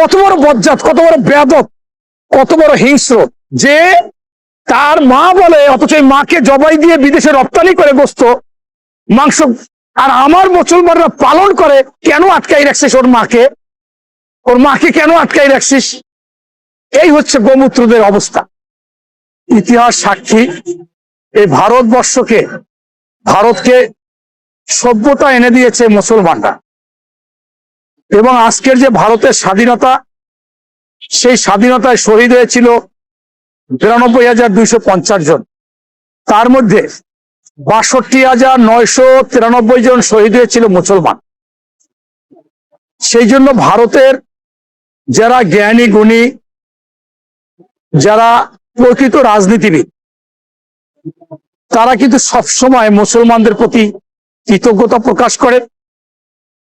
কত বড় বজ্জাত, কত বড় বেয়াদব, কত বড় হিংস্র যে তার মা বলে, অথচ এই মাকে জবাই দিয়ে বিদেশে রপ্তানি করে গোস্ত মাংস, আর আমার মুসলমানরা পালন করে। কেন আটকাই রাখছিস ওর মাকে? ওর মাকে কেন আটকাই রাখছিস? এই হচ্ছে গোমূত্রদের অবস্থা। ইতিহাস সাক্ষী, এই ভারতকে সভ্যতা এনে দিয়েছে মুসলমানরা। এবং আজকের যে ভারতের স্বাধীনতা, সেই স্বাধীনতায় শহীদ হয়েছিল 92,250 জন। তার মধ্যে 62,993 জন শহীদ হয়েছিল মুসলমান। সেই জন্য ভারতের যারা জ্ঞানী গুণী, যারা প্রকৃত রাজনীতিবিদ, তারা কিন্তু সবসময় মুসলমানদের প্রতি কৃতজ্ঞতা প্রকাশ করেন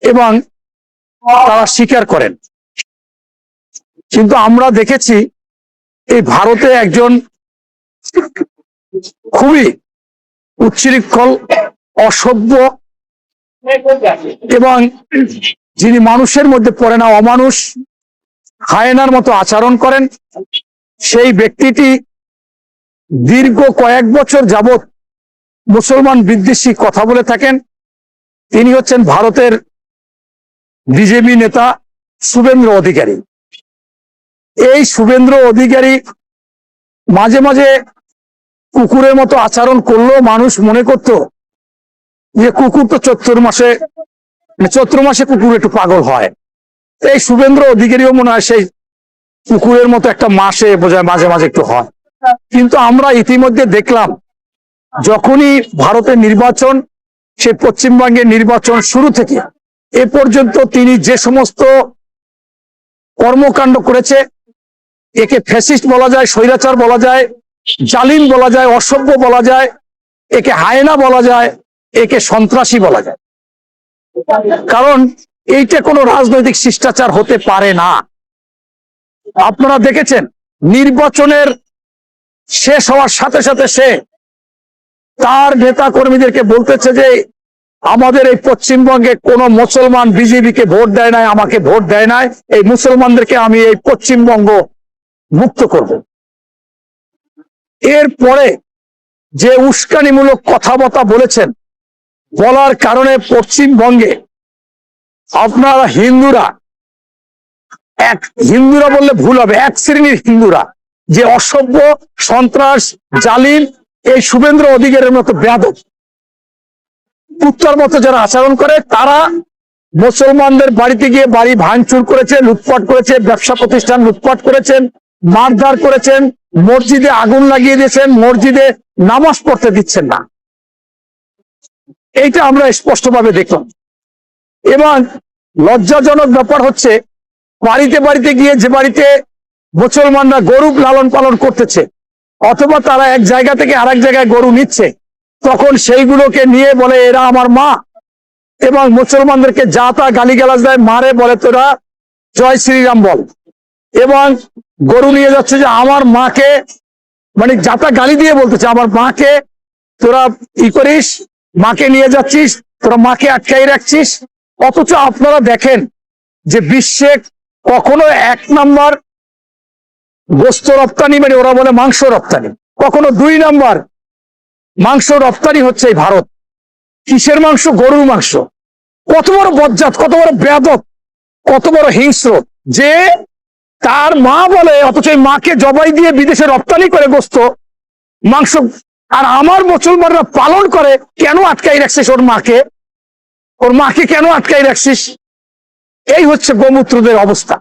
এবং তারা স্বীকার করেন। কিন্তু আমরা দেখেছি এই ভারতে একজন খুবই উচ্ছৃঙ্খল, অসভ্য এবং যিনি মানুষের মধ্যে পড়ে না, অমানুষ, হায়েনার মতো আচরণ করেন, সেই ব্যক্তিটি দীর্ঘ কয়েক বছর যাবৎ মুসলমান বিদ্বেষী কথা বলে থাকেন। তিনি হচ্ছেন ভারতের বিজেপি নেতা শুভেন্দু অধিকারী। এই শুভেন্দু অধিকারী মাঝে মাঝে কুকুরের মতো আচরণ করলেও মানুষ মনে করত যে কুকুর তো চৈত্র মাসে কুকুর একটু পাগল হয়। এই শুভেন্দু অধিকারীও মনে হয় সেই কুকুরের মতো একটা মাসে বোঝায় মাঝে মাঝে একটু হয়। কিন্তু আমরা ইতিমধ্যে দেখলাম, যখনই ভারতের নির্বাচন, সে পশ্চিমবঙ্গের নির্বাচন শুরু থেকে এ পর্যন্ত তিনি যে সমস্ত কর্মকাণ্ড করেছে, একে ফ্যাসিস্ট বলা যায়, স্বৈরাচার বলা যায়, জালিম বলা যায়, অসভ্য বলা যায়, একে হায়েনা বলা যায়, একে সন্ত্রাসী বলা যায়। কারণ এইটা কোনো রাজনৈতিক শিষ্টাচার হতে পারে না। আপনারা দেখেছেন নির্বাচনের শেষ হওয়ার সাথে সাথে সে তার নেতা কর্মীদেরকে বলতেছে যে আমাদের এই পশ্চিমবঙ্গে কোনো মুসলমান বিজেপিকে ভোট দেয় নাই, আমাকে ভোট দেয় নাই, এই মুসলমানদেরকে আমি এই পশ্চিমবঙ্গ মুক্ত করব। এরপরে যে উস্কানিমূলক কথাবার্তা বলেছেন, বলার কারণে পশ্চিমবঙ্গে আপনারা হিন্দুরা বললে ভুল হবে, এক শ্রেণীর হিন্দুরা যে অসভ্য, সন্ত্রাস, জালিম, এই শুভেন্দু অধিকারের মতো বেয়াদব, কুত্তার মতো যারা আচরণ করে, তারা মুসলমানদের বাড়িতে গিয়ে বাড়ি ভাঙচুর করেছে, লুটপাট করেছে, ব্যবসা প্রতিষ্ঠান লুটপাট করেছেন, মারধর করেছেন, মসজিদে আগুন লাগিয়ে দিয়েছেন, মসজিদে নামাজ পড়তে দিচ্ছেন না। এইটা আমরা স্পষ্টভাবে দেখলাম। এবং লজ্জাজনক ব্যাপার হচ্ছে, বাড়িতে বাড়িতে গিয়ে, যে বাড়িতে মুসলমানরা গরু লালন পালন করতেছে, অথবা তারা এক জায়গা থেকে আরেক জায়গায় গরু নিচ্ছে, তখন সেইগুলোকে নিয়ে বলে এরা আমার মা, এবং মুসলমানদেরকে যা তা গালিগালাজ দেয়, মারে, বলে তোরা জয় শ্রীরাম বল, এবং গরু নিয়ে যাচ্ছে যে আমার মাকে, মানে যা তা গালি দিয়ে বলতেছে আমার মাকে তোরা ই করিস, মাকে নিয়ে যাচ্ছিস, তোরা মাকে আটকাই রাখছিস। অথচ আপনারা দেখেন যে বিশ্বে কখনো 1 নম্বর গোস্ত রপ্তানি, মানে ওরা বলে মাংস রপ্তানি, কখনো 2 নম্বর মাংস রপ্তানি হচ্ছে এই ভারত। কিসের মাংস? গরুর মাংস। কত বড় বজ্জাত, কত বড় বেয়াদব, কত বড় হিংস্র যে তার মা বলে, অথচ এই মাকে জবাই দিয়ে বিদেশে রপ্তানি করে গোস্ত মাংস, আর আমার মুসলমানরা পালন করে। কেন আটকাই রাখছিস ওর মাকে? ওর মাকে কেন আটকাই রাখছিস? এই হচ্ছে গোমূত্রদের অবস্থা।